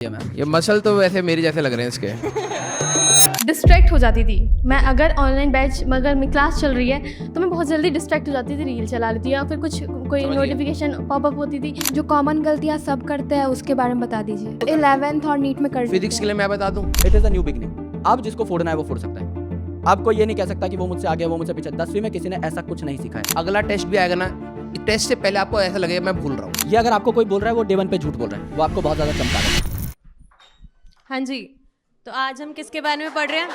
Ma'am ये muscle तो वैसे मेरे जैसे लग रहे हैं इसके। डिस्ट्रैक्ट हो जाती थी मैं। अगर ऑनलाइन बैच अगर मेरी क्लास चल रही है तो मैं बहुत जल्दी डिस्ट्रैक्ट हो जाती थी, रील चला लेती या फिर कुछ कोई नोटिफिकेशन पॉपअप होती थी। जो कॉमन गलतियां सब करते हैं उसके बारे में बता दीजिए। 11th और नीट में कर फिजिक्स के लिए मैं बता दूं, it is a new beginning. आप जिसको फोड़ना है वो फोड़ सकता है। आपको ये नहीं कह सकता कि वो मुझसे आगे वो मुझसे पीछे। 10वीं में किसी ने ऐसा कुछ नहीं सीखा है। अगला टेस्ट भी आएगा ना, टेस्ट से पहले आपको ऐसा लगेगा मैं भूल रहा हूँ। ये अगर आपको कोई बोल रहा है वो डे 1 पे झूठ बोल रहा है, वो आपको बहुत ज़्यादा चमका रहा है। हाँ जी, तो आज हम किसके बारे में पढ़ रहे हैं?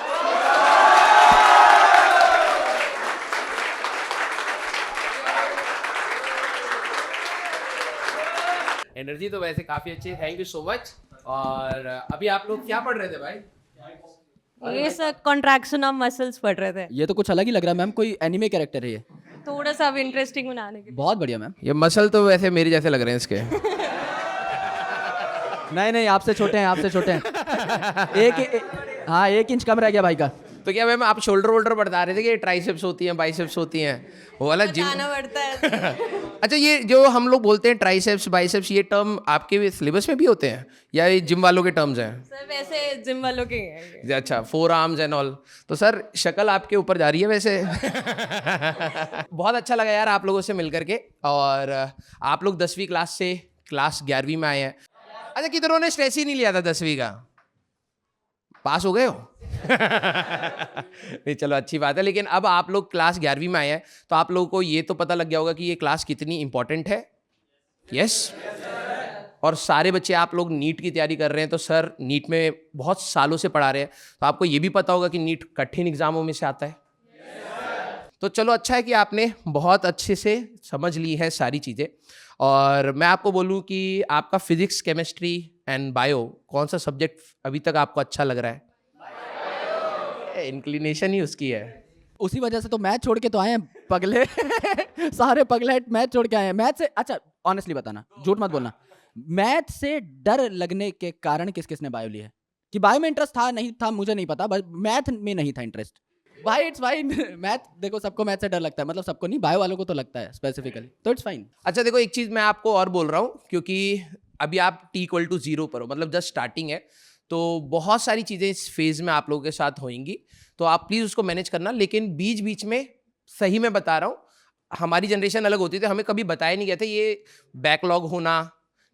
एनर्जी तो वैसे काफी अच्छी है, थैंक यू सो मच। और अभी आप लोग क्या पढ़ रहे थे भाई? ये सब कॉन्ट्रैक्शन ऑफ मसल्स पढ़ रहे थे। ये तो कुछ अलग ही लग रहा है मैम, कोई एनिमे कैरेक्टर है ये। थोड़ा सा अब इंटरेस्टिंग बनाने के लिए। बहुत बढ़िया मैम। ये मसल तो वैसे मेरे जैसे लग रहे हैं इसके। नहीं आपसे छोटे हैं, आपसे छोटे हैं। हाँ 1 इंच कम रह गया भाई का। तो क्या मैम आप शोल्डर वोल्डर बता रहे थे कि ट्राइसेप्स होती हैं, बाइसेप्स होती हैं, वो वाला जिम? बताना पड़ता है। अच्छा, ये जो हम लोग बोलते हैं ट्राइसेप्स बाइसेप्स, ये टर्म आपके सिलेबस में भी होते हैं या ये जिम वालों के टर्म्स हैं? सर वैसे जिम वालों के हैं। अच्छा, 4 आर्म्स एंड ऑल। तो सर शक्ल आपके ऊपर जा रही है वैसे। बहुत अच्छा लगा यार आप लोगों से मिल करके। और आप लोग 10वीं क्लास से क्लास 11वीं में आए हैं। अच्छा, कितनों ने स्ट्रेस ही नहीं लिया था 10वीं का? पास हो गए हो? नहीं चलो अच्छी बात है। लेकिन अब आप लोग क्लास 11वीं में आए हैं तो आप लोगों को ये तो पता लग गया होगा कि ये क्लास कितनी इंपॉर्टेंट है। यस और सारे बच्चे आप लोग नीट की तैयारी कर रहे हैं तो सर नीट में बहुत सालों से पढ़ा रहे हैं, तो आपको ये भी पता होगा कि नीट कठिन एग्जामों में से आता है। तो चलो अच्छा है कि आपने बहुत अच्छे से समझ ली है सारी चीज़ें। और मैं आपको बोलूं कि आपका फिजिक्स केमिस्ट्री एंड बायो कौन सा सब्जेक्ट अभी तक आपको अच्छा लग रहा है? इंक्लिनेशन ही उसकी है। उसी वजह से तो मैथ छोड़ के तो आए हैं पगले। सारे पगले मैथ छोड़ के आए हैं। मैथ से अच्छा ऑनेस्टली बताना, झूठ मत बोलना, मैथ से डर लगने के कारण किस किसने बायो लिया है? कि बायो में इंटरेस्ट था नहीं था मुझे नहीं पता, बस मैथ में नहीं था इंटरेस्ट। भाई इट्स फाइन। मैथ देखो सबको मैथ से डर लगता है, मतलब सबको नहीं, बायो वालों को तो लगता है स्पेसिफिकली, तो इट्स फाइन। अच्छा देखो, एक चीज़ मैं आपको और बोल रहा हूँ, क्योंकि अभी आप t=0 पर हो, मतलब जस्ट स्टार्टिंग है, तो बहुत सारी चीज़ें इस फेज़ में आप लोगों के साथ होंगी, तो आप प्लीज़ उसको मैनेज करना। लेकिन बीच बीच में सही में बता रहा हूँ, हमारी जनरेशन अलग होती थी, हमें कभी बताया नहीं गया था ये बैकलॉग होना,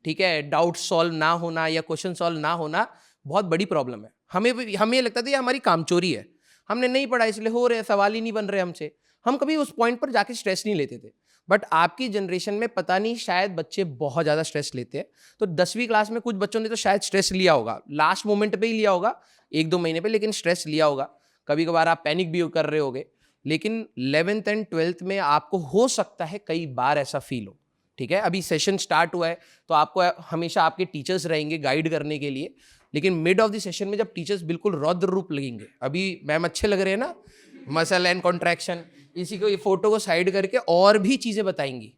ठीक है, डाउट सॉल्व ना होना या क्वेश्चन सॉल्व ना होना बहुत बड़ी प्रॉब्लम है। हमें ये लगता था ये हमारी कामचोरी है, हमने नहीं पढ़ा इसलिए हो रहे, सवाल ही नहीं बन रहे हमसे, हम कभी उस पॉइंट पर जाके स्ट्रेस नहीं लेते थे। बट आपकी जनरेशन में पता नहीं शायद बच्चे बहुत ज़्यादा स्ट्रेस लेते हैं। तो 10वीं क्लास में कुछ बच्चों ने तो शायद स्ट्रेस लिया होगा, लास्ट मोमेंट पे ही लिया होगा, 1-2 महीने पे, लेकिन स्ट्रेस लिया होगा। कभी कभार आप पैनिक भी कर रहे होगे। लेकिन 11th एंड 12th में आपको हो सकता है कई बार ऐसा फील हो, ठीक है। अभी सेशन स्टार्ट हुआ है तो आपको हमेशा आपके टीचर्स रहेंगे गाइड करने के लिए, लेकिन मिड ऑफ द सेशन में जब टीचर्स बिल्कुल रौद्र रूप लगेंगे, अभी मैम अच्छे लग रहे हैं ना, मसल एंड कॉन्ट्रैक्शन, इसी को ये फोटो को साइड करके और भी चीज़ें बताएंगी,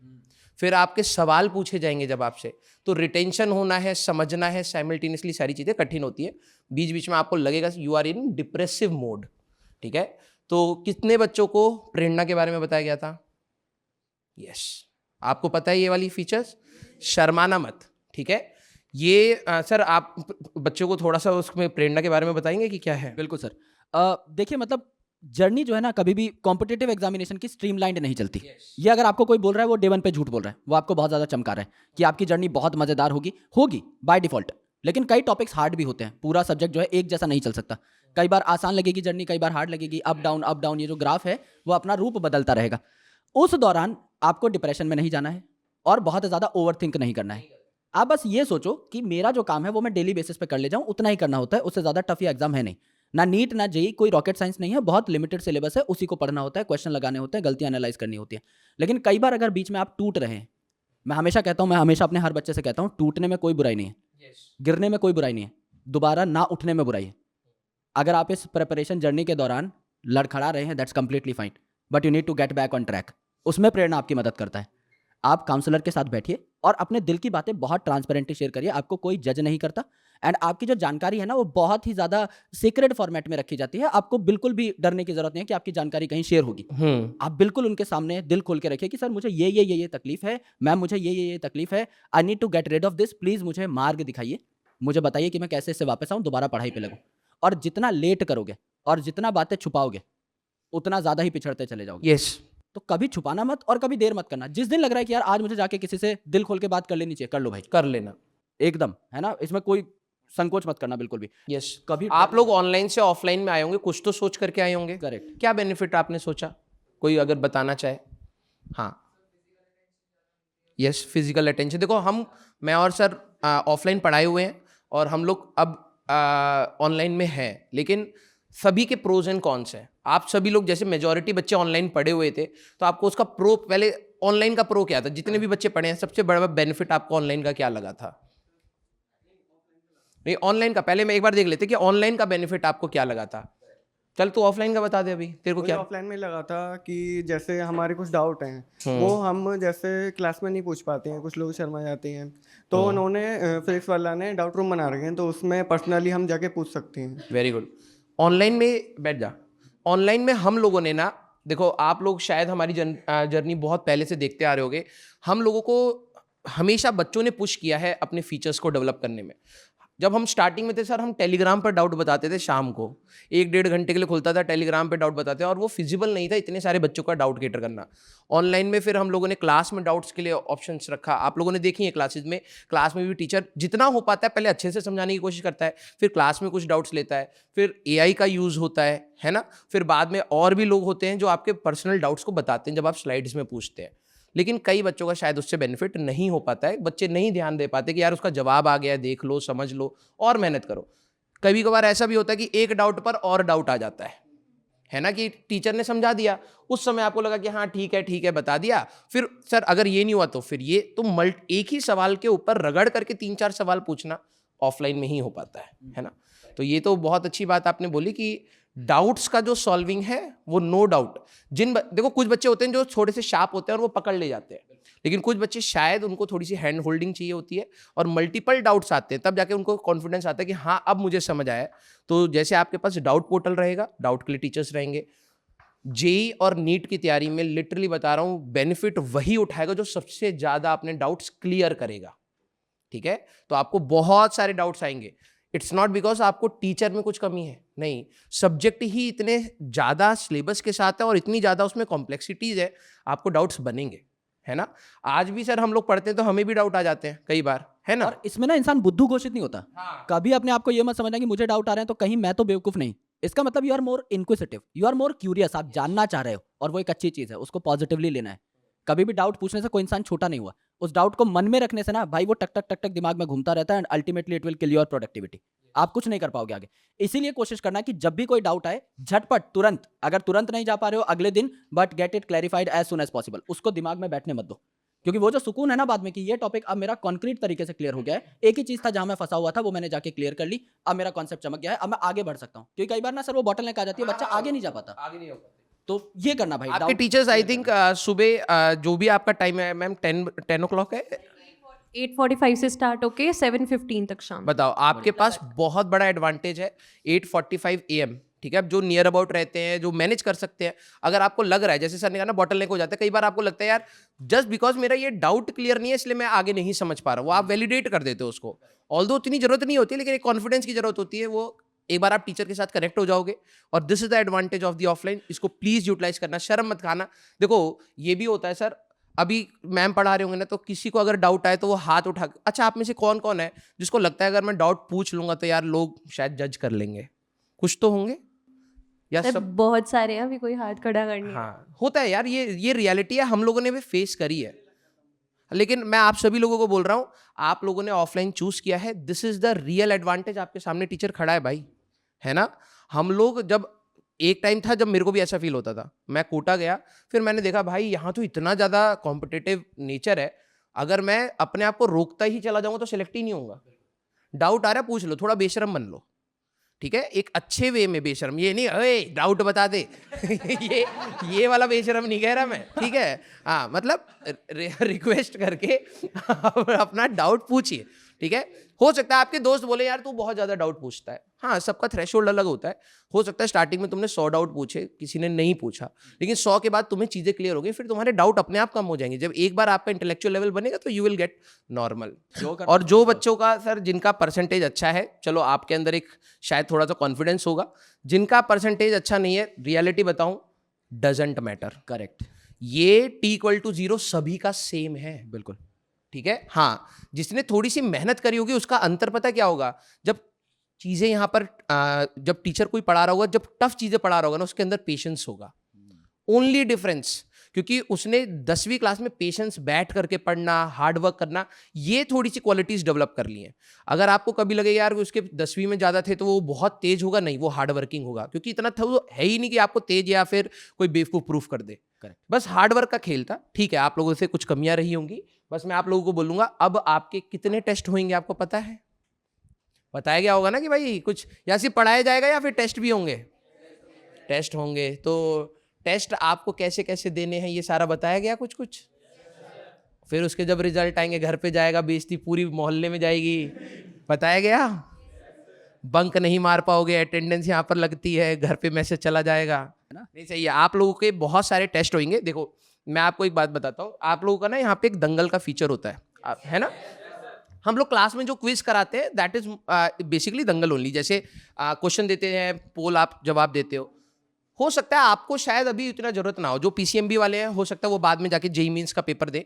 फिर आपके सवाल पूछे जाएंगे जब आपसे, तो रिटेंशन होना है, समझना है, साइमल्टेनियसली सारी चीज़ें कठिन होती है। बीच बीच में आपको लगेगा you are in depressive mode, ठीक है। तो कितने बच्चों को प्रेरणा के बारे में बताया गया था? यस, आपको पता है ये वाली फीचर्स, शर्माना मत, ठीक है। ये सर आप बच्चों को थोड़ा सा उसमें प्रेरणा के बारे में बताएंगे कि क्या है? बिल्कुल सर। देखिए मतलब जर्नी जो है ना, कभी भी कॉम्पिटिटिव एग्जामिनेशन की स्ट्रीमलाइंड नहीं चलती। ये अगर आपको कोई बोल रहा है वो डे 1 पे झूठ बोल रहा है, वो आपको बहुत ज़्यादा चमका रहा है कि आपकी जर्नी बहुत मज़ेदार होगी बाय डिफॉल्ट। लेकिन कई टॉपिक्स हार्ड भी होते हैं, पूरा सब्जेक्ट जो है एक जैसा नहीं चल सकता। कई बार आसान लगेगी जर्नी, कई बार हार्ड लगेगी, अप डाउन, ये जो ग्राफ है वो अपना रूप बदलता रहेगा। उस दौरान आपको डिप्रेशन में नहीं जाना है और बहुत ज़्यादा ओवर थिंक नहीं करना है। आप बस ये सोचो कि मेरा जो काम है वो मैं डेली बेसिस पे कर ले जाऊँ, उतना ही करना होता है, उससे ज़्यादा टफ ये एग्जाम है नहीं। ना नीट ना जेई कोई रॉकेट साइंस नहीं है, बहुत लिमिटेड सिलेबस है, उसी को पढ़ना होता है, क्वेश्चन लगाने होते हैं, गलतियां एनालाइज करनी होती है। लेकिन कई बार अगर बीच में आप टूट रहे हैं, मैं हमेशा अपने हर बच्चे से कहता हूँ, टूटने में कोई बुराई नहीं है, गिरने में कोई बुराई नहीं है, दोबारा ना उठने में बुराई है। अगर आप इस प्रिपरेशन जर्नी के दौरान लड़खड़ा रहे हैं, that's completely fine, but you need to get back on track. उसमें प्रेरणा आपकी मदद करता है। आप काउंसलर के साथ बैठिए और अपने दिल की बातें बहुत ट्रांसपेरेंटली शेयर करिए, आपको कोई जज नहीं करता। एंड आपकी जो जानकारी है ना वो बहुत ही ज़्यादा सीक्रेट फॉर्मेट में रखी जाती है, आपको बिल्कुल भी डरने की जरूरत नहीं है कि आपकी जानकारी कहीं शेयर होगी। आप बिल्कुल उनके सामने दिल खोल के रखिए कि सर मुझे ये तकलीफ है, मैम मुझे ये तकलीफ है, I need to get rid of this, please मुझे मार्ग दिखाइए। मुझे बताइए कि मैं कैसे इससे वापस आऊँ, दोबारा पढ़ाई पे लगूँ। और जितना लेट करोगे और जितना बातें छुपाओगे उतना ज़्यादा ही पिछड़ते चले जाओगे। यस तो कभी छुपाना मत और कभी देर मत करना। जिस दिन लग रहा है कि यार आज मुझे जाके किसी से दिल खोल के बात कर लेनी चाहिए, कर लो भाई, कर लेना। एकदम, है ना, इसमें कोई संकोच मत करना बिल्कुल भी। यस कभी आप लोग ऑनलाइन से ऑफलाइन में आए होंगे, कुछ तो सोच करके आए होंगे। करेक्ट। क्या बेनिफिट आपने सोचा, कोई अगर बताना चाहे? हाँ यस फिजिकल अटेंशन। देखो मैं और सर ऑफलाइन पढ़ाए हुए हैं और हम लोग अब ऑनलाइन में हैं, लेकिन सभी के प्रोज एंड कॉन्स हैं। आप सभी लोग जैसे मेजॉरिटी बच्चे ऑनलाइन पढ़े हुए थे, तो आपको उसका प्रो, पहले ऑनलाइन का प्रो क्या था? जितने भी बच्चे पढ़े हैं सबसे बड़ा बेनिफिट आपको ऑनलाइन का क्या लगा था? नहीं ऑनलाइन का पहले मैं एक बार देख लेते कि ऑनलाइन का बेनिफिट आपको क्या लगा था। चल तू ऑफलाइन का बता दे अभी, तेरे को मुझे क्या? ऑफलाइन में लगा था कि जैसे हमारे कुछ डाउट हैं वो हम जैसे क्लास में नहीं पूछ पाते हैं, कुछ लोग शर्मा जाते हैं, तो उन्होंने फिजिक्स वाला ने डाउट रूम बना रखे हैं, तो उसमें पर्सनली हम जाके पूछ सकते हैं। Very good. ऑनलाइन में बैठ जा। ऑनलाइन में हम लोगों ने ना, देखो आप लोग शायद हमारी जर्नी बहुत पहले से देखते आ रहे होगे, हम लोगों को हमेशा बच्चों ने पुश किया है अपने फीचर्स को डेवलप करने में। जब हम स्टार्टिंग में थे सर, हम टेलीग्राम पर डाउट बताते थे, शाम को 1-1.5 घंटे के लिए खुलता था, टेलीग्राम पे डाउट बताते हैं, और वो फिजिबल नहीं था इतने सारे बच्चों का डाउट कैटर करना। ऑनलाइन में फिर हम लोगों ने क्लास में डाउट्स के लिए ऑप्शंस रखा। आप लोगों ने देखी है क्लासेस में, क्लास में भी टीचर जितना हो पाता है पहले अच्छे से समझाने की कोशिश करता है, फिर क्लास में कुछ डाउट्स लेता है, फिर AI का यूज़ होता है ना, फिर बाद में और भी लोग होते हैं जो आपके पर्सनल डाउट्स को बताते हैं जब आप स्लाइड्स में पूछते हैं। लेकिन कई बच्चों का शायद उससे बेनिफिट नहीं हो पाता है, बच्चे नहीं ध्यान दे पाते कि यार उसका जवाब आ गया, देख लो, समझ लो और मेहनत करो। कभी कभार ऐसा भी होता है कि एक डाउट पर और डाउट आ जाता है ना, कि टीचर ने समझा दिया, उस समय आपको लगा कि हाँ ठीक है बता दिया, फिर सर अगर ये नहीं हुआ तो फिर ये, तो एक ही सवाल के ऊपर रगड़ करके 3-4 सवाल पूछना ऑफलाइन में ही हो पाता है ना। तो ये तो बहुत अच्छी बात आपने बोली कि डाउट्स का जो सॉल्विंग है वो नो डाउट, देखो कुछ बच्चे होते हैं जो थोड़े से शार्प होते हैं और वो पकड़ ले जाते हैं, लेकिन कुछ बच्चे शायद उनको थोड़ी सी हैंड होल्डिंग चाहिए होती है और मल्टीपल डाउट्स आते हैं, तब जाके उनको कॉन्फिडेंस आता है कि हाँ अब मुझे समझ आया। तो जैसे आपके पास डाउट पोर्टल रहेगा, डाउट के लिए टीचर्स रहेंगे। जेई और नीट की तैयारी में लिटरली बता रहा हूँ, बेनिफिट वही उठाएगा जो सबसे ज़्यादा अपने डाउट्स क्लियर करेगा, ठीक है। तो आपको बहुत सारे डाउट्स आएंगे, इट्स नॉट बिकॉज आपको टीचर में कुछ कमी है, नहीं, सब्जेक्ट ही इतने ज़्यादा सिलेबस के साथ है और इतनी ज़्यादा उसमें कॉम्प्लेक्सिटीज है, आपको डाउट्स बनेंगे, है ना। आज भी सर हम लोग पढ़ते हैं तो हमें भी डाउट आ जाते हैं कई बार, है ना। और इसमें ना इंसान बुद्धू घोषित नहीं होता। हाँ। कभी अपने आप को ये मत समझना कि मुझे डाउट आ रहे हैं तो कहीं मैं तो बेवकूफ नहीं। इसका मतलब you are more inquisitive, you are more curious, आप जानना चाह रहे हो, और वो एक अच्छी चीज़ है, उसको पॉजिटिवली लेना है। कभी भी डाउट पूछने से कोई इंसान छोटा नहीं हुआ, उस डाउट को मन में रखने से ना भाई वो टक टक टक टक दिमाग में घूमता रहता है, and ultimately it will kill your productivity. आप कुछ नहीं कर पाओगे आगे। इसीलिए कोशिश करना कि जब भी कोई डाउट आए, झटपट तुरंत, अगर तुरंत नहीं जा पा रहे हो अगले दिन, but get it clarified as soon as possible. उसको दिमाग में बैठने मत दो, क्योंकि वो जो सुकून है ना बाद में कि ये टॉपिक अब मेरा कॉन्क्रीट तरीके से क्लियर हो गया है, एक ही चीज था जहां मैं फंसा हुआ था वो मैंने जाके क्लियर कर ली, अब मेरा कॉन्सेप्ट चमक गया है, अब मैं आगे बढ़ सकता हूँ। क्योंकि कई बार ना सर वो बॉटल नेक आ जाती है, बच्चा आगे नहीं जा पाता, आगे नहीं हो पाते। तो ये करना भाई। आपके टीचर्स आई थिंक सुबह जो भी आपका टाइम है मैम 10 o'clock है, 8:45 से स्टार्ट होके 7:15 तक शाम। बताओ आपके पास बहुत बड़ा एडवांटेज है 8:45 AM, ठीक है। अब जो नियर अबाउट रहते हैं, जो मैनेज कर सकते हैं, अगर आपको लग रहा है जैसे सर ने कहा ना बॉटल नेक हो जाता है, कई बार आपको लगता है यार जस्ट बिकॉज मेरा ये डाउट क्लियर नहीं है इसलिए मैं आगे नहीं समझ पा रहा हूँ, वो आप वैलिडेट कर देते हो उसको। ऑल्दो उतनी जरूरत नहीं होती, लेकिन एक कॉन्फिडेंस की जरूरत होती है, वो एक बार आप टीचर के साथ कनेक्ट हो जाओगे, और this is the advantage of the offline. इसको प्लीज यूटिलाइज करना, शर्म मत खाना। देखो ये भी होता है सर, अभी मैम पढ़ा रहे होंगे ना, तो किसी को अगर डाउट आए तो वो हाथ उठा, अच्छा आप में से कौन कौन है जिसको लगता है अगर मैं डाउट पूछ लूंगा तो यार लोग शायद जज कर लेंगे, कुछ तो होंगे या सर सब? बहुत सारे हैं, अभी कोई हाथ खड़ा करनी। हाँ होता है यार, ये रियलिटी है, हम लोगों ने भी फेस करी है। लेकिन मैं आप सभी लोगों को बोल रहा हूँ, आप लोगों ने ऑफलाइन चूज किया है, this is the real advantage. आपके सामने टीचर खड़ा है भाई, है ना। हम लोग जब एक टाइम था जब मेरे को भी ऐसा फील होता था, मैं कोटा गया, फिर मैंने देखा भाई यहाँ तो इतना ज़्यादा कॉम्पिटिटिव नेचर है, अगर मैं अपने आप को रोकता ही चला जाऊँगा तो सिलेक्ट ही नहीं होऊंगा। डाउट आ रहा है पूछ लो, थोड़ा बेशरम बन लो, ठीक है, एक अच्छे वे में बेशरम, ये नहीं अरे डाउट बता दे ये वाला बेशरम नहीं कह रहा मैं, ठीक है। हाँ मतलब रिक्वेस्ट करके अपना डाउट पूछिए, ठीक है। हो सकता है आपके दोस्त बोले यार तू बहुत ज्यादा डाउट पूछता है, हाँ सबका थ्रेशोल्ड अलग होता है। हो सकता है स्टार्टिंग में तुमने 100 डाउट पूछे, किसी ने नहीं पूछा, लेकिन 100 के बाद तुम्हें चीजें क्लियर हो गई, फिर तुम्हारे डाउट अपने आप कम हो जाएंगे। जब एक बार आपका इंटेलेक्चुअल लेवल बनेगा तो यू विल गेट नॉर्मल। और जो बच्चों का सर जिनका परसेंटेज अच्छा है, चलो आपके अंदर एक शायद थोड़ा सा कॉन्फिडेंस होगा, जिनका परसेंटेज अच्छा नहीं है, रियलिटी बताऊं, डजेंट मैटर। करेक्ट, ये T=0 सभी का सेम है, बिल्कुल। ठीक है। हाँ, जिसने थोड़ी सी मेहनत करी होगी उसका अंतर पता क्या होगा, जब चीजें यहाँ पर जब टीचर कोई पढ़ा रहा होगा, जब टफ चीजें पढ़ा रहा होगा ना, उसके अंदर पेशेंस होगा, ओनली डिफरेंस। क्योंकि उसने 10वीं क्लास में पेशेंस, बैठ करके पढ़ना, हार्ड वर्क करना, ये थोड़ी सी क्वालिटीज डेवलप कर ली हैं। अगर आपको कभी लगे यार उसके 10वीं में ज़्यादा थे तो वो बहुत तेज होगा, नहीं, वो हार्ड वर्किंग होगा, क्योंकि इतना था वो है ही नहीं कि आपको तेज या फिर कोई बेवकूफ़ प्रूफ कर दे। Correct. बस हार्ड वर्क का खेल था। ठीक है, आप लोगों से कुछ कमियां रही होंगी, बस मैं आप लोगों को बोलूंगा अब आपके कितने टेस्ट होंगे आपको पता है? बताया गया होगा ना कि भाई कुछ या सिर्फ पढ़ाया जाएगा या फिर टेस्ट भी होंगे? टेस्ट होंगे। तो टेस्ट आपको कैसे कैसे देने हैं ये सारा बताया गया कुछ कुछ। फिर उसके जब रिजल्ट आएंगे घर पे जाएगा, बेइज्जती पूरी मोहल्ले में जाएगी, बताया गया। बंक नहीं मार पाओगे, अटेंडेंस यहाँ पर लगती है, घर पे मैसेज चला जाएगा, है ना? नहीं सही है। आप लोगों के बहुत सारे टेस्ट होंगे। देखो मैं आपको एक बात बताता हूँ, आप लोगों का ना यहाँ पे एक दंगल का फीचर होता है, है ना? हम लोग क्लास में जो क्विज कराते हैं that is basically Dangal only. जैसे क्वेश्चन देते हैं, पोल आप जवाब देते हो सकता है आपको शायद अभी इतना जरूरत ना हो, जो पीसीएमबी वाले हैं हो सकता है वो बाद में जाके जेईई मींस का पेपर दे।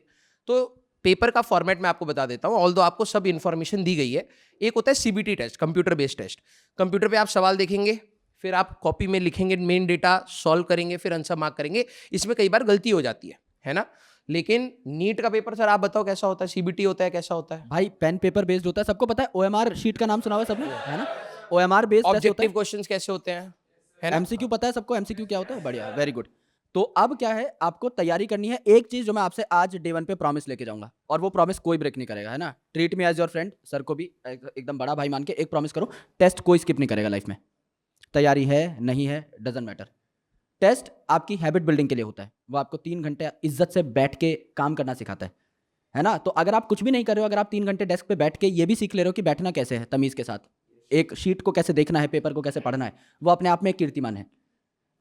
तो पेपर का फॉर्मेट मैं आपको बता देता हूँ, ऑल्दो आपको सब इन्फॉर्मेशन दी गई है। एक होता है CBT test, computer based test. Computer पे आप सवाल देखेंगे, फिर आप कॉपी में लिखेंगे, मेन डेटा सॉल्व करेंगे, फिर आंसर मार्क करेंगे। इसमें कई बार गलती हो जाती है ना? लेकिन नीट का पेपर सर आप बताओ कैसा होता है? सीबीटी होता है, कैसा होता है भाई? पेन पेपर बेस्ड होता है, सबको पता है। ओएमआर शीट का नाम सुना हुआ है सबने, है ना? ओएमआर बेस्ड टेस्ट होता ऑब्जेक्टिव है। क्वेश्चंस कैसे होते हैं, है ना? एमसीक्यू पता है सबको? एमसीक्यू क्या होता है? बढ़िया, वेरी गुड। तो अब क्या है, आपको तैयारी करनी है। एक चीज जो मैं आपसे आज डे 1 पे प्रॉमिस लेके जाऊंगा, और वो प्रॉमिस कोई ब्रेक नहीं करेगा, है ना? Treat me as your friend. Sir को भी एकदम बड़ा भाई मान के एक प्रॉमिस करो, टेस्ट कोई स्किप नहीं करेगा लाइफ में। तैयारी है नहीं है डजंट मैटर। टेस्ट आपकी हैबिट बिल्डिंग के लिए होता है। वो आपको 3 घंटे इज्जत से बैठ के काम करना सिखाता है ना? तो अगर आप कुछ भी नहीं कर रहे हो, अगर आप 3 घंटे डेस्क पे बैठ के ये भी सीख ले रहे हो कि बैठना कैसे है तमीज़ के साथ, एक शीट को कैसे देखना है, पेपर को कैसे पढ़ना है, वो अपने आप में एक कीर्तिमान है।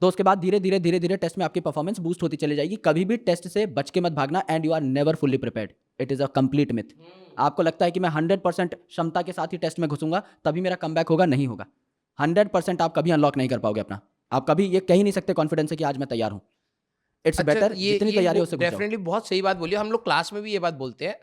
तो उसके बाद धीरे धीरे धीरे धीरे टेस्ट में आपकी परफॉर्मेंस बूस्ट होती चली जाएगी। कभी भी टेस्ट से बच के मत भागना, and you are never fully prepared. It is a complete myth. आपको लगता है कि मैं 100% क्षमता के साथ ही टेस्ट में घुसूंगा तभी मेरा कमबैक होगा, नहीं होगा। 100% आप कभी अनलॉक नहीं कर पाओगे अपना। आप कभी ये कह ही नहीं सकते कॉन्फिडेंस से कि आज मैं तैयार हूँ। इट्स बेटर जितनी तैयारी हो उससे डेफिनेटली बहुत सही बात बोली। हम लोग क्लास में भी ये बात बोलते हैं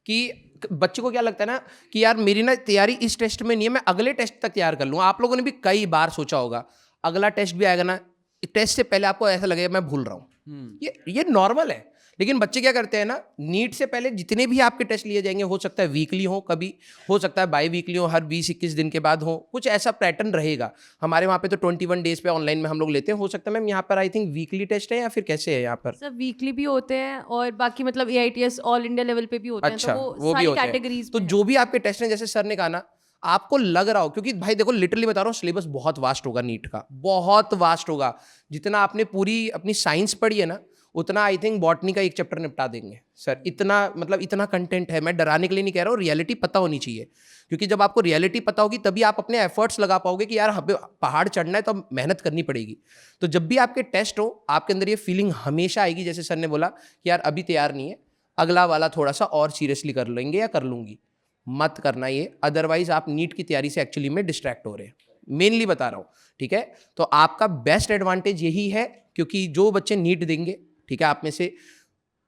कि बच्चे को क्या लगता है ना कि यार मेरी ना तैयारी इस टेस्ट में नहीं है, मैं अगले टेस्ट तक तैयार कर लूँ। आप लोगों ने भी कई बार सोचा होगा अगला टेस्ट भी आएगा ना, टेस्ट से पहले आपको ऐसा लगेगा मैं भूल रहा हूँ। ये नॉर्मल है। लेकिन बच्चे क्या करते हैं ना, नीट से पहले जितने भी आपके टेस्ट लिए जाएंगे, हो सकता है वीकली हो, कभी हो सकता है बाई वीकली हो, हर 20-21 दिन के बाद हो, कुछ ऐसा पैटर्न रहेगा। हमारे वहाँ पे तो 21 डेज पे ऑनलाइन में हम लोग लेते हैं। हो सकता है मैम यहाँ पर आई थिंक वीकली टेस्ट है या फिर कैसे है यहाँ पर? सब वीकली भी होते हैं और बाकी मतलब AITS ऑल इंडिया लेवल पे भी होते अच्छा, हैं, तो वो भी सारी होते हैं। कैटेगरीज। तो जो भी आपके टेस्ट हैं, जैसे सर ने कहा ना, आपको लग रहा हो, क्योंकि भाई देखो लिटरली बता रहा हूँ, सिलेबस बहुत वास्ट होगा नीट का, बहुत वास्ट होगा। जितना आपने पूरी अपनी साइंस पढ़ी है ना, उतना आई थिंक बॉटनी का एक चैप्टर निपटा देंगे सर। इतना मतलब इतना कंटेंट है। मैं डराने के लिए नहीं कह रहा हूँ, रियलिटी पता होनी चाहिए। क्योंकि जब आपको रियलिटी पता होगी तभी आप अपने एफर्ट्स लगा पाओगे कि यार हमें पहाड़ चढ़ना है तो मेहनत करनी पड़ेगी। तो जब भी आपके टेस्ट हो, आपके अंदर ये फीलिंग हमेशा आएगी, जैसे सर ने बोला कि यार अभी तैयार नहीं है, अगला वाला थोड़ा सा और सीरियसली कर लेंगे या कर लूंगी। मत करना ये, अदरवाइज आप नीट की तैयारी से एक्चुअली में डिस्ट्रैक्ट हो रहे हैं। मेनली बता रहा हूँ, ठीक है? तो आपका बेस्ट एडवांटेज यही है, क्योंकि जो बच्चे नीट देंगे, ठीक है, आप में से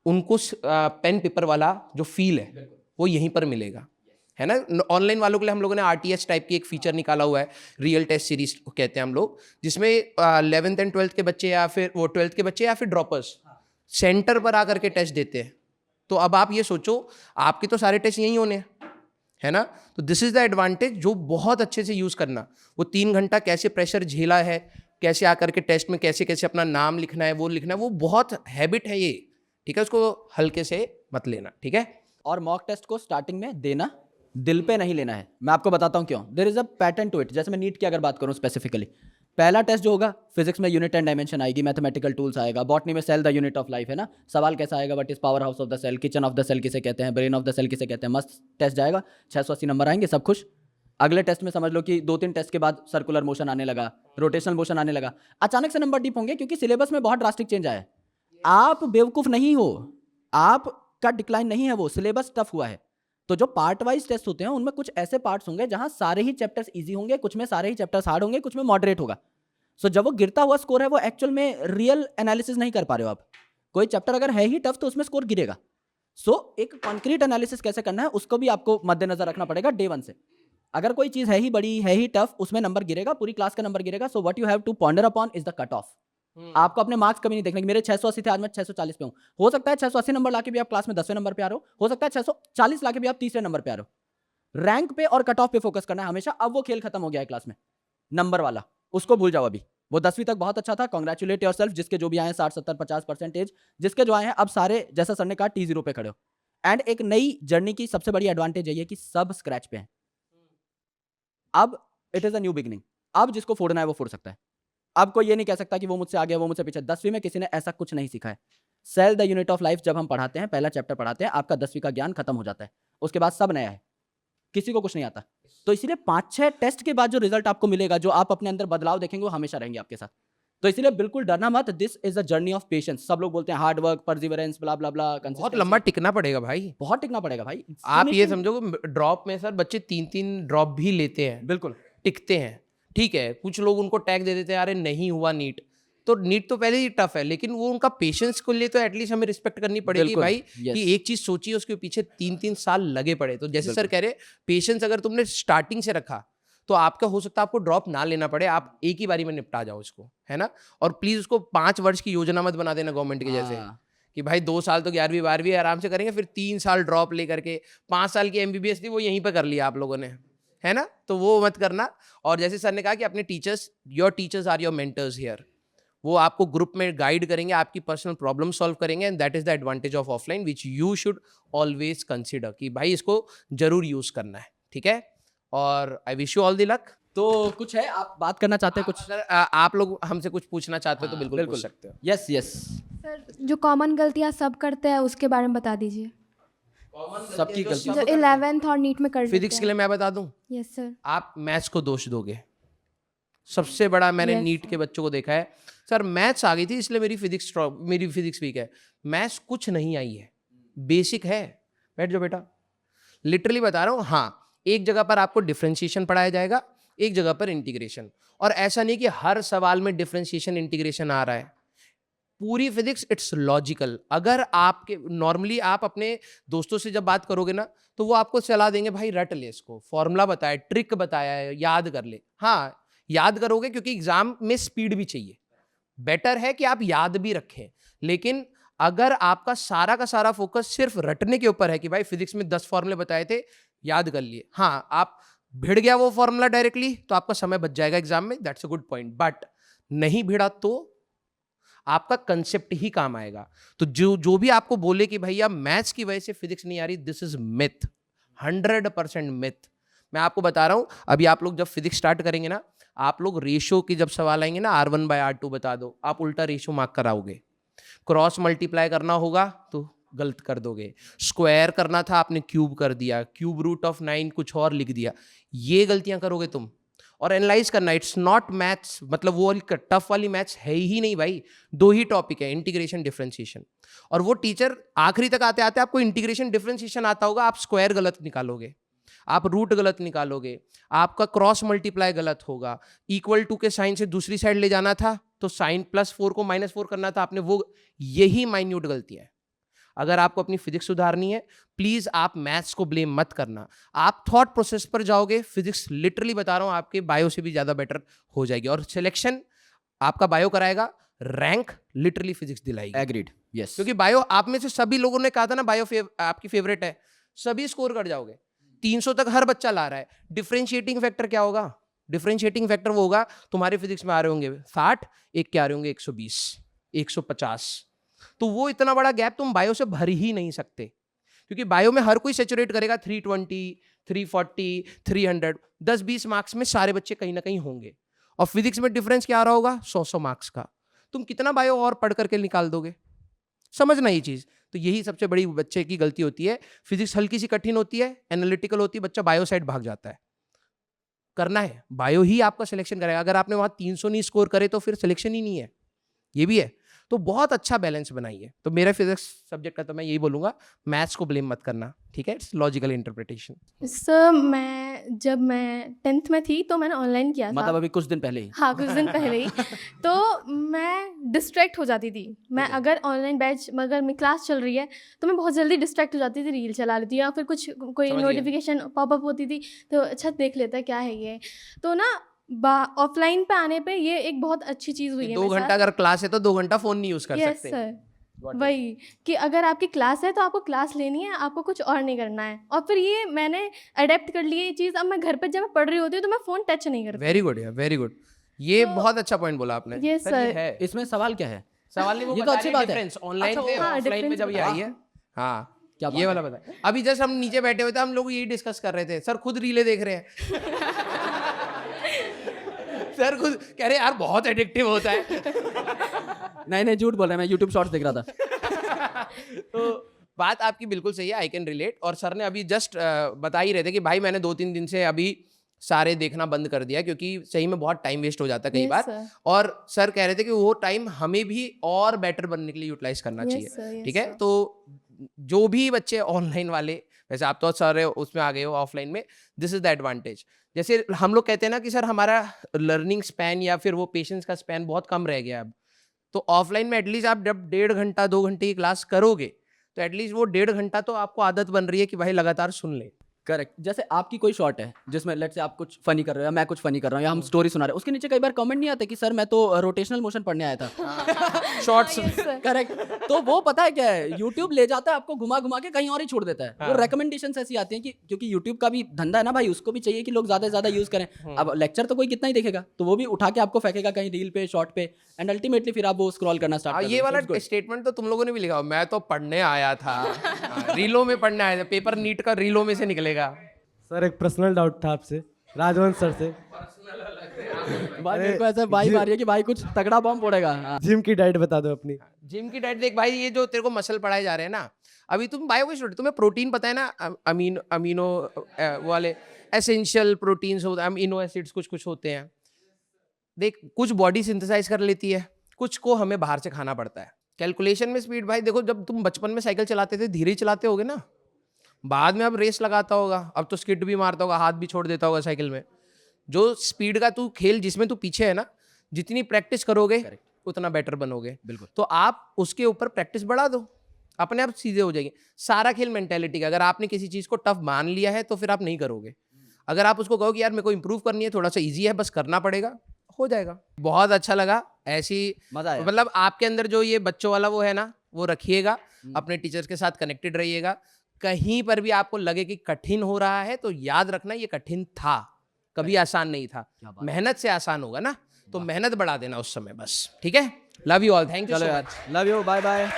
उनको पेन पेपर वाला जो फील है वो यहीं पर मिलेगा, है ना? ऑनलाइन वालों के लिए हम लोगों ने RTS टाइप की एक फीचर निकाला हुआ है, रियल टेस्ट सीरीज कहते हैं हम लोग, जिसमें 11th एंड 12th के बच्चे या फिर वो 12th के बच्चे या फिर ड्रॉपर्स सेंटर पर आकर के टेस्ट देते हैं। तो अब आप ये सोचो, आपके तो सारे टेस्ट यहीं होने हैं, है ना? तो दिस इज द एडवांटेज जो बहुत अच्छे से यूज करना। वो 3 घंटा कैसे प्रेशर झेला है, कैसे आकर के टेस्ट में कैसे कैसे अपना नाम लिखना है, वो लिखना है, वो बहुत हैबिट है ये, ठीक है? उसको हल्के से मत लेना, ठीक है? और मॉक टेस्ट को स्टार्टिंग में देना, दिल पे नहीं लेना है। मैं आपको बताता हूँ क्यों। There is a pattern to it. जैसे मैं नीट की अगर बात करूँ स्पेसिफिकली, पहला टेस्ट जो होगा, फिजिक्स में यूनिट एंड डायमेंशन आएगी, मैथमेटिकल टूल्स आएगा, बॉटनी में cell the unit of life है ना, सवाल कैसा आएगा, what is power house of the cell, kitchen of the cell किसे कहते हैं, ब्रेन ऑफ द सेल किसे कहते हैं, मस्त टेस्ट जाएगा, 680 नंबर आएंगे, सब खुश। अगले टेस्ट में समझ लो कि 2-3 टेस्ट के बाद सर्कुलर मोशन आने लगा, रोटेशनल मोशन आने लगा, अचानक से नंबर डिप होंगे क्योंकि सिलेबस में बहुत ड्रास्टिक चेंज आया है। आप बेवकूफ नहीं हो, आपका डिक्लाइन नहीं है, वो सिलेबस टफ हुआ है। तो जो पार्ट वाइज टेस्ट होते हैं उनमें कुछ ऐसे पार्ट्स होंगे जहां सारे ही चैप्टर्स इजी होंगे, कुछ में सारे ही चैप्टर्स हार्ड होंगे, कुछ में मॉडरेट होगा। सो जब वो गिरता हुआ स्कोर है वो एक्चुअल में रियल एनालिसिस नहीं कर पा रहे हो आप। कोई चैप्टर अगर है ही टफ तो उसमें स्कोर गिरेगा। सो एक कॉन्क्रीट एनालिसिस कैसे करना है उसको भी आपको मद्देनजर रखना पड़ेगा डे 1 से। अगर कोई चीज है ही बड़ी, है ही टफ, उसमें नंबर गिरेगा, पूरी क्लास का नंबर गिरेगा। So what you have to ponder upon is the cut off. आपको अपने मार्क्स कभी नहीं देखने कि मेरे 680 थे, आज मैं 640 पे हूं। हो सकता है 680 नंबर लाके भी आप क्लास में 10वें नंबर पे आ रहे हो सकता है 640 लाके भी आप 30वें नंबर पे आ रहे हो। रैंक पे और कट ऑफ पे फोकस करना है हमेशा। अब वो खेल खत्म हो गया है क्लास में, नंबर वाला उसको भूल जाओ। अभी वो 10वीं तक बहुत अच्छा था, कॉन्ग्रेचुलेट योरसेल्फ। जिसके जो भी आए 60, 70, 50%, जिसके जो आए हैं अब सारे, जैसा सर ने कहा, T0 पे खड़े हो। एंड एक नई जर्नी की सबसे बड़ी एडवांटेज यही है कि सब स्क्रैच पे हैं। अब it is a new beginning. अब जिसको फोड़ना है वो फोड़ सकता है। अब कोई ये नहीं कह सकता कि वो मुझसे आगे, वो मुझसे पीछे। 10वीं में किसी ने ऐसा कुछ नहीं सीखा है। Cell the unit of life जब हम पढ़ाते हैं, पहला चैप्टर पढ़ाते हैं, आपका 10वीं का ज्ञान खत्म हो जाता है। उसके बाद सब नया है, किसी को कुछ नहीं आता। तो इसीलिए 5-6 टेस्ट के बाद जो रिजल्ट आपको मिलेगा, जो आप अपने अंदर बदलाव देखेंगे, वो हमेशा रहेंगे आपके साथ। तो इसीलिए बिल्कुल डरना मत। This is a journey of patience. सब लोग बोलते हैं हार्ड वर्क, परसिवरेंस, ब्ला ब्ला ब्ला। बहुत लंबा टिकना पड़ेगा भाई, बहुत टिकना पड़ेगा भाई। आप ये समझो ड्रॉप में सर बच्चे 3-3 ड्रॉप भी लेते हैं, बिल्कुल टिकते हैं। ठीक है, कुछ लोग उनको टैग दे देते हैं, अरे नहीं हुआ नीट, तो नीट तो पहले ही टफ है, लेकिन वो उनका पेशेंस को लिए तो एटलीस्ट हमें रिस्पेक्ट करनी पड़ेगी बिल्कुल, भाई। yes. कि एक चीज सोचिए, उसके पीछे 3-3 साल लगे पड़े। तो जैसे सर कह रहे, पेशेंस अगर तुमने स्टार्टिंग से रखा तो आपका हो सकता है आपको ड्रॉप ना लेना पड़े, आप एक ही बारी में निपटा जाओ इसको, है ना। और प्लीज उसको 5 वर्ष की योजना मत बना देना गवर्नमेंट के जैसे, कि भाई 2 साल तो 11वीं 12वीं आराम से करेंगे, फिर 3 साल ड्रॉप लेकर के 5 साल की MBBS थी वो यहीं पर कर लिया आप लोगों ने, है ना। तो वो मत करना। और जैसे सर ने कहा कि अपने teachers, your teachers are your mentors here. वो आपको ग्रुप में गाइड करेंगे, आपकी पर्सनल प्रॉब्लम सॉल्व करेंगे। And that is the advantage of offline which you should always consider, कि भाई इसको जरूर यूज करना है, ठीक है। और I wish you all the luck. तो कुछ है आप बात करना चाहते हैं कुछ? अगर आप लोग हमसे कुछ पूछना चाहते हो तो बिल्कुल पूछ सकते हो। यस यस, सर जो कॉमन गलतियाँ सब करते हैं उसके बारे में बता दीजिए। सबकी गलती। जो 11th और नीट में कर फिजिक्स के लिए मैं बता दूं, यस सर। आप मैथ्स को दोष दोगे। सबसे बड़ा मैंने Yes. नीट के बच्चों को देखा है, सर मैथ्स आ गई थी इसलिए मेरी फिजिक्स वीक है। मैथ्स कुछ नहीं आई है, बेसिक है। बैठ जाओ बेटा, लिटरली बता रहा हूँ। हाँ, एक जगह पर आपको डिफरेंशिएशन पढ़ाया जाएगा, एक जगह पर इंटीग्रेशन। और ऐसा नहीं कि हर सवाल में डिफरेंशिएशन इंटीग्रेशन आ रहा है। पूरी फिजिक्स इट्स लॉजिकल। अगर आपके नॉर्मली आप अपने दोस्तों से जब बात करोगे ना, तो वो आपको सलाह देंगे भाई रट ले इसको, फॉर्मूला बताया, ट्रिक बताया है, याद कर ले। हाँ, याद करोगे क्योंकि एग्जाम में स्पीड भी चाहिए। बेटर है कि आप याद भी रखें, लेकिन अगर आपका सारा का सारा फोकस सिर्फ रटने के ऊपर है कि भाई फिजिक्स में 10 फॉर्मूले बताए थे, याद कर लिए, हाँ आप भिड़ गया वो फॉर्मूला डायरेक्टली, तो आपका समय बच जाएगा एग्जाम में। That's a good point. But नहीं भिड़ा तो आपका कंसेप्ट ही काम आएगा। तो जो भी आपको बोले कि भैया मैथ्स की वजह से फिजिक्स नहीं आ रही, दिस इज मिथ, 100% मिथ। मैं आपको बता रहा हूं, अभी आप लोग जब फिजिक्स स्टार्ट करेंगे ना, आप लोग रेशो की जब सवाल आएंगे ना, R1/R2 बता दो, आप उल्टा रेशो मार्क कराओगे। क्रॉस मल्टीप्लाई करना होगा तो गलत कर दोगे। स्क्वायर करना था आपने क्यूब कर दिया, क्यूब रूट ऑफ 9 कुछ और लिख दिया। ये गलतियां करोगे तुम। और एनालाइज करना, इट्स नॉट मैथ्स, मतलब वो वाली टफ वाली मैथ्स है ही नहीं भाई। 2 ही टॉपिक है, इंटीग्रेशन, डिफरेंशिएशन। और वो टीचर आखिरी तक आते आते आपको इंटीग्रेशन डिफरेंशिएशन आता होगा, आप स्क्वायर गलत निकालोगे, आप रूट गलत निकालोगे, आपका क्रॉस मल्टीप्लाई गलत होगा, इक्वल टू के साइन से दूसरी साइड ले जाना था तो साइन +4 को -4 करना था आपने, वो यही माइन्यूट गलती है। अगर आपको अपनी फिजिक्स सुधारनी है, प्लीज आप मैथ्स को ब्लेम मत करना। आप थॉट प्रोसेस पर जाओगे, फिजिक्स लिटरली बता रहा हूं आपके बायो से भी ज्यादा बेटर हो जाएगी। और सिलेक्शन आपका बायो कराएगा, रैंक लिटरली फिजिक्स दिलाएगी। Agreed, yes. क्योंकि बायो आप में से सभी लोगों ने कहा था ना बायो आपकी फेवरेट है, सभी स्कोर कर जाओगे। 300 तक हर बच्चा ला रहा है। डिफरेंशिएटिंग फैक्टर क्या होगा? डिफरेंशिएटिंग फैक्टर वो होगा, तुम्हारे फिजिक्स में आ रहे होंगे 60, एक क्या आ रहे होंगे 120, 150। तो वो इतना बड़ा गैप तुम बायो से भर ही नहीं सकते, क्योंकि बायो में हर कोई सैचुरेट करेगा 320, 340, 300। 10-20 मार्क्स में सारे बच्चे कहीं ना कहीं होंगे। और फिजिक्स में डिफरेंस क्या आ रहा होगा, 100 मार्क्स का। तुम कितना बायो और पढ़ करके निकाल दोगे? समझना ये चीज़। तो यही सबसे बड़ी बच्चे की गलती होती है। फिजिक्स हल्की सी कठिन होती है, एनालिटिकल होती है, बच्चा बायो साइड भाग जाता है। करना है बायो ही आपका सिलेक्शन करेगा। अगर आपने वहाँ 300 नहीं स्कोर करे तो फिर सिलेक्शन ही नहीं है, ये भी है। तो बहुत अच्छा बैलेंस बनाइए। तो मेरा फिजिक्स सब्जेक्ट का तो मैं यही बोलूँगा, मैथ्स को ब्लेम मत करना, ठीक है? It's logical interpretation. सर जब मैं 10th में थी तो मैंने ऑनलाइन किया था। मतलब अभी कुछ दिन पहले ही? हाँ, कुछ दिन पहले ही। तो मैं डिस्ट्रैक्ट हो जाती थी। मैं अगर ऑनलाइन बैच अगर मेरी क्लास चल रही है तो मैं बहुत जल्दी डिस्ट्रैक्ट हो जाती थी, रील चला लेती या फिर कोई समझ गया। नोटिफिकेशन पॉपअप होती थी तो अच्छा देख लेता है क्या है ये। तो ना ऑफलाइन पे आने पे ये एक बहुत अच्छी चीज़ हुई है 2 मेरे घंटा साथ। अगर क्लास है तो 2 घंटा फ़ोन नहीं यूज़ कर यस सकते। Sir, Got it. वही कि अगर आपकी क्लास है तो आपको क्लास लेनी है, आपको कुछ और नहीं करना है। और फिर ये मैंने अडेप्ट कर ली ये चीज़। अब मैं घर पे जब मैं पढ़ रही होती हूँ तो मैं फ़ोन टच नहीं करती। वेरी गुड यार, वेरी गुड। ये तो- बहुत अच्छा पॉइंट बोला आपने। ये ये सर है। इसमें सवाल क्या है? सवाल नहीं, वो ये तो बता अच्छी रहे बात है। डिफरेंस ऑनलाइन अच्छा, पे हाँ, ऑफलाइन में difference जब ये बता- आई है। हाँ, क्या ये बात वाला बता। अभी जस्ट हम नीचे बैठे हुए थे, हम लोग यही डिस्कस कर रहे थे। सर खुद रीले देख रहे हैं। सर खुद कह रहे यार बहुत एडिक्टिव होता है। नहीं झूठ बोल रहा है, मैं यूट्यूब शॉर्ट्स देख रहा था। तो बात आपकी बिल्कुल सही है, आई कैन रिलेट। और सर ने अभी जस्ट बता ही रहे थे कि भाई मैंने 2-3 दिन से अभी सारे देखना बंद कर दिया, क्योंकि सही में बहुत टाइम वेस्ट हो जाता है कई Yes, बार। sir. और सर कह रहे थे कि वो टाइम हमें भी और बेटर बनने के लिए यूटिलाइज करना Yes, चाहिए, sir, yes, ठीक है? sir. तो जो भी बच्चे ऑनलाइन वाले, वैसे आप तो सारे उसमें आ गए हो ऑफलाइन में, दिस इज द एडवांटेज। जैसे हम लोग कहते हैं ना कि सर हमारा लर्निंग स्पैन या फिर वो पेशेंस का स्पैन बहुत कम रह गया अब। तो ऑफलाइन में एटलीस्ट आप जब 1.5 घंटा 2 घंटे की क्लास करोगे तो एटलीस्ट वो 1.5 घंटा तो आपको आदत बन रही है कि भाई लगातार सुन ले। करेक्ट। जैसे आपकी कोई शॉट है जिसमें लेट्स से आप कुछ फनी कर रहे हो या मैं कुछ फनी कर रहा हूँ या हम स्टोरी सुना रहे हैं, उसके नीचे कई बार कमेंट नहीं आते कि सर मैं तो रोटेशनल मोशन पढ़ने आया था। Shorts correct. तो वो पता है क्या है, यूट्यूब ले जाता है आपको घुमा घुमा के कहीं और ही छोड़ देता है। वो रिकमेंडेशंस ऐसी आती हैं कि क्योंकि यूट्यूब का भी धंधा है ना भाई, उसको भी चाहिए कि लोग ज्यादा से ज्यादा यूज करें। अब लेक्चर तो कोई कितना ही देखेगा, तो वो भी उठा के आपको फेंकेगा कहीं रील पे, शॉर्ट पे, एंड अल्टीमेटली फिर आप वो स्क्रॉल करना स्टार्ट कर ये वाला स्टेटमेंट तो तुम लोगों ने भी लिखा हो, मैं तो पढ़ने आया था। रीलों में पढ़ने आया था, पेपर नीट का रीलों में से निकलेगा। सर एक पर्सनल डाउट था आपसे, राजवंश सर से। भाई मेरे को ऐसा वाइब आ रही है कि भाई कुछ तगड़ा बॉम्ब फोड़ेगा। हाँ। जिम की डाइट बता दो अपनी। जिम की डाइट देख भाई, ये जो तेरे को मसल पढ़ाए जा रहे हैं ना, अभी तुम बायो के स्टूडेंट, तुम्हें प्रोटीन पता है ना, अमीनो वाले एसेंशियल प्रोटीन्स होते हैं, अमीनो एसिड्स कुछ कुछ होते हैं। देख कुछ बॉडी सिंथेसाइज कर लेती है, कुछ को हमें बाहर से खाना पड़ता है। कैलकुलेशन में स्पीड भाई देखो, जब तुम बचपन में साइकिल चलाते थे धीरे चलाते होगे ना, बाद में अब रेस लगाता होगा, अब तो स्किड भी मारता होगा, हाथ भी छोड़ देता होगा साइकिल में। जो स्पीड का तू खेल जिसमें तू पीछे है ना, जितनी प्रैक्टिस करोगे उतना बेटर बनोगे। बिल्कुल। तो आप उसके ऊपर प्रैक्टिस बढ़ा दो, अपने आप सीधे हो जाएंगे। सारा खेल मेंटेलिटी का। अगर आपने किसी चीज़ को टफ मान लिया है तो फिर आप नहीं करोगे। अगर आप उसको कहो कि यार मेरे को इंप्रूव करनी है, थोड़ा सा ईजी है, बस करना पड़ेगा, हो जाएगा। बहुत अच्छा लगा ऐसी, मजा आया। मतलब आपके अंदर जो ये बच्चों वाला वो है ना, वो रखिएगा, अपने टीचर्स के साथ कनेक्टेड रहिएगा। कहीं पर भी आपको लगे कि कठिन हो रहा है तो याद रखना ये कठिन था, कभी आसान नहीं था। मेहनत से आसान होगा ना, तो मेहनत बढ़ा देना उस समय बस, ठीक है? Love you all, thank you चलो सो यार, much. Love you, bye bye.